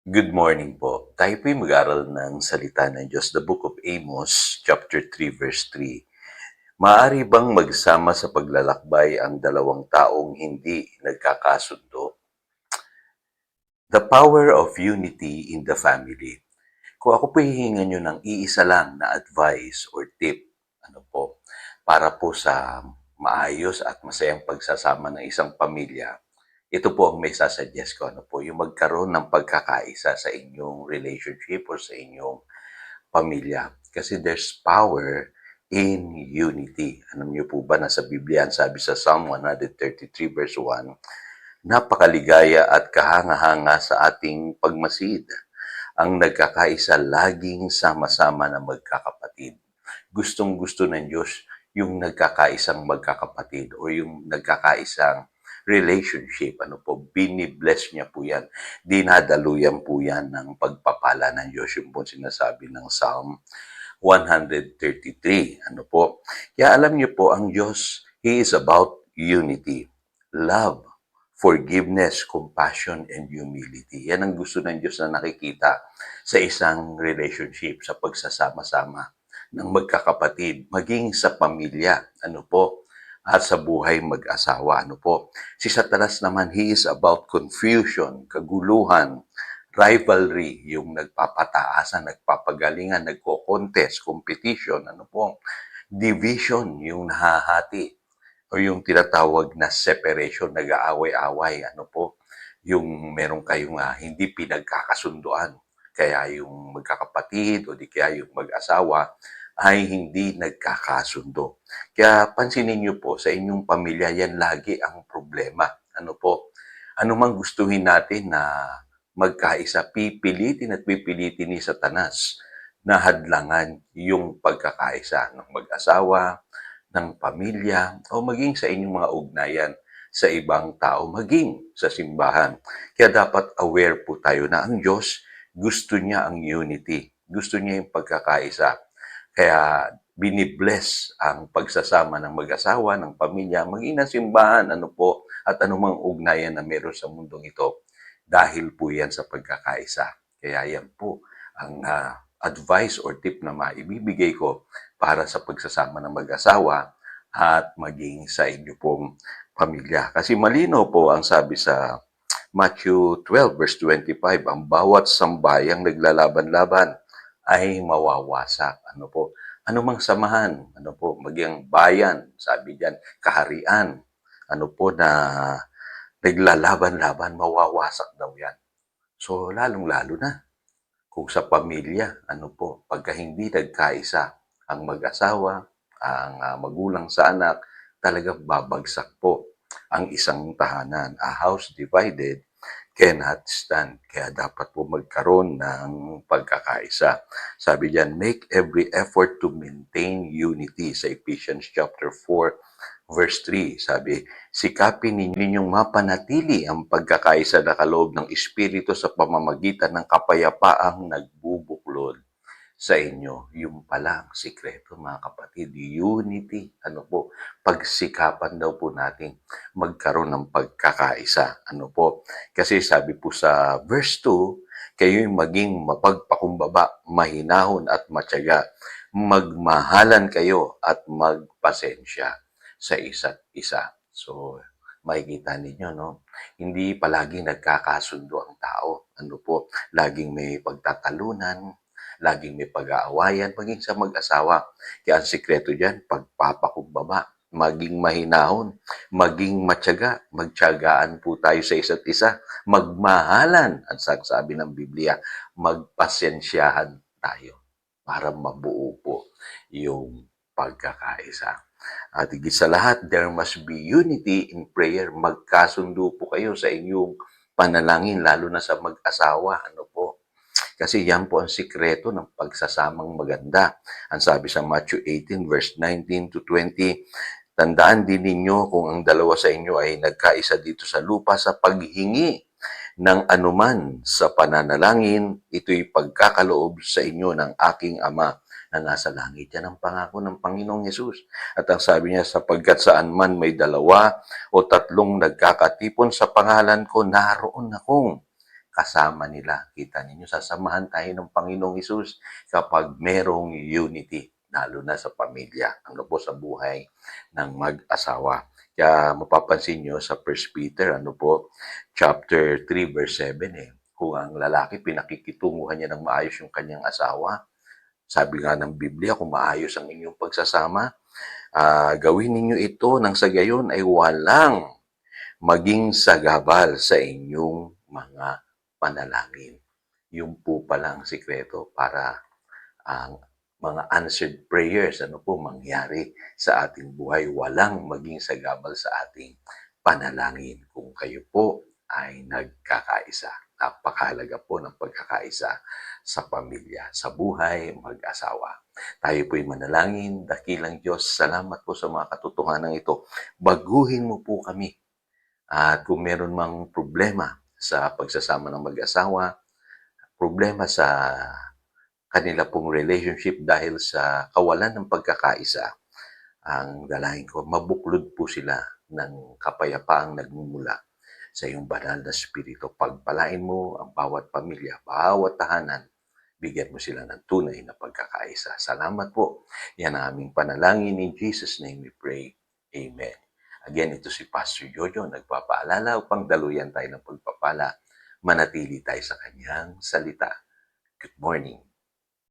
Good morning po. Tayo po'y mag-aral ng salita ng Diyos, the book of Amos, chapter 3, verse 3. Maaari bang magsama sa paglalakbay ang dalawang taong hindi nagkakasundo? The power of unity in the family. Kung ako po hihingan nyo ng iisa lang na advice or tip, para po sa maayos at masayang pagsasama ng isang pamilya, ito po ang may sasuggest ko, yung magkaroon ng pagkakaisa sa inyong relationship o sa inyong pamilya. Kasi there's power in unity. Alam niyo po ba na sa Biblia, sabi sa Psalm 133 verse 1, napakaligaya at kahanga-hanga sa ating pagmasid, ang nagkakaisa laging sama-sama na magkakapatid. Gustong-gusto ng Diyos yung nagkakaisang magkakapatid o yung nagkakaisang relationship. Binibless niya po yan. Dinadaluyan po yan ng pagpapala ng Diyos. Yung po sinasabi ng Psalm 133. Kaya alam niyo po, ang Diyos, He is about unity, love, forgiveness, compassion, and humility. Yan ang gusto ng Diyos na nakikita sa isang relationship, sa pagsasama-sama ng magkakapatid, maging sa pamilya, at sa buhay mag-asawa, Si Satanas naman, he is about confusion, kaguluhan, rivalry, yung nagpapataasan, nagpapagalingan, nagko-contest, competition, division, yung nahahati, o yung tinatawag na separation, nag-aaway-away, yung meron kayong hindi pinagkakasunduan. Kaya yung magkakapatid o di kaya yung mag-asawa ay hindi nagkakasundo. Kaya pansinin niyo po, sa inyong pamilya, yan lagi ang problema. Ano mang gustuhin natin na magkaisa, pipilitin at pipilitin ni Satanas na hadlangan yung pagkakaisa ng mag-asawa, ng pamilya, o maging sa inyong mga ugnayan sa ibang tao, maging sa simbahan. Kaya dapat aware po tayo na ang Diyos, gusto niya ang unity. Gusto niya yung pagkakaisa. Kaya binibless ang pagsasama ng mag-asawa, ng pamilya, maging ng simbahan, at anumang ugnayan na meron sa mundong ito. Dahil po yan sa pagkakaisa. Kaya yan po ang advice or tip na maibibigay ko para sa pagsasama ng mag-asawa at maging sa inyo pong pamilya. Kasi malino po ang sabi sa Matthew 12 verse 25, ang bawat sambayang naglalaban-laban ay mawawasak. Anumang samahan, maging bayan, sabi diyan, kaharian, na naglalaban-laban, mawawasak daw yan. So, lalong-lalo na kung sa pamilya, pagka hindi nagkaisa ang mag-asawa, ang magulang sa anak, talagang babagsak po ang isang tahanan. A house divided cannot stand. Kaya dapat po magkaroon ng pagkakaisa. Sabi diyan, make every effort to maintain unity sa Ephesians chapter 4, verse 3. Sabi, sikapin ninyong mapanatili ang pagkakaisa na kaloob ng Espiritu sa pamamagitan ng kapayapaang nagbubuklod sa inyo. Yung pala ang sikreto, mga kapatid, unity. Pagsikapan daw po natin magkaroon ng pagkakaisa. Kasi sabi po sa verse 2, kayo'y maging mapagpakumbaba, mahinahon at matyaga. Magmahalan kayo at magpasensya sa isa't isa. So, makikita ninyo, Hindi palagi nagkakasundo ang tao. Laging may pagtatalunan, laging may pag-aawayan, maging sa mag-asawa. Kaya ang sikreto dyan, pagpapakumbaba, maging mahinahon, maging matyaga, magtyagaan po tayo sa isa't isa, magmahalan, at sabi ng Biblia, magpasensyahan tayo para mabuo po yung pagkakaisa. At higit sa lahat, there must be unity in prayer. Magkasundo po kayo sa inyong panalangin, lalo na sa mag-asawa. Kasi yan po ang sikreto ng pagsasamang maganda. Ang sabi sa Matthew 18 verse 19 to 20, tandaan din ninyo kung ang dalawa sa inyo ay nagkaisa dito sa lupa sa paghingi ng anuman sa pananalangin, ito'y pagkakaloob sa inyo ng aking Ama na nasa langit. Yan ang pangako ng Panginoong Yesus. At ang sabi niya, sapagkat saan man may dalawa o tatlong nagkakatipon sa pangalan ko, naroon akong kasama nila. Kita ninyo, sasamahan tayo ng Panginoong Hesus kapag merong unity, lalo na sa pamilya, ano po, sa buhay ng mag-asawa. Kaya mapapansin nyo sa 1 Peter, chapter 3, verse 7, kung ang lalaki pinakikitunguhan niya ng maayos yung kanyang asawa, sabi nga ng Biblia, kung maayos ang inyong pagsasama, gawin ninyo ito nang sa gayon ay walang maging sagabal sa inyong mga panalangin. Yung po pala ang sikreto para ang mga answered prayers, mangyari sa ating buhay, walang maging sagabal sa ating panalangin. Kung kayo po ay nagkakaisa. Napakahalaga po ng pagkakaisa sa pamilya, sa buhay, mag-asawa. Tayo po'y manalangin, dakilang Diyos, salamat po sa mga katotohanan ito. Baguhin mo po kami. At kung meron mang problema sa pagsasama ng mag-asawa, problema sa kanila pong relationship dahil sa kawalan ng pagkakaisa, ang dalangin ko, mabuklod po sila ng kapayapaang nagmumula sa iyong banal na spirito. Pagpalain mo ang bawat pamilya, bawat tahanan, bigyan mo sila ng tunay na pagkakaisa. Salamat po. Yan ang aming panalangin. In Jesus' name we pray. Amen. Again, ito si Pastor Jojo, nagpapaalala upang daluyan tayo ng pagpapala. Manatili tayo sa kanyang salita. Good morning.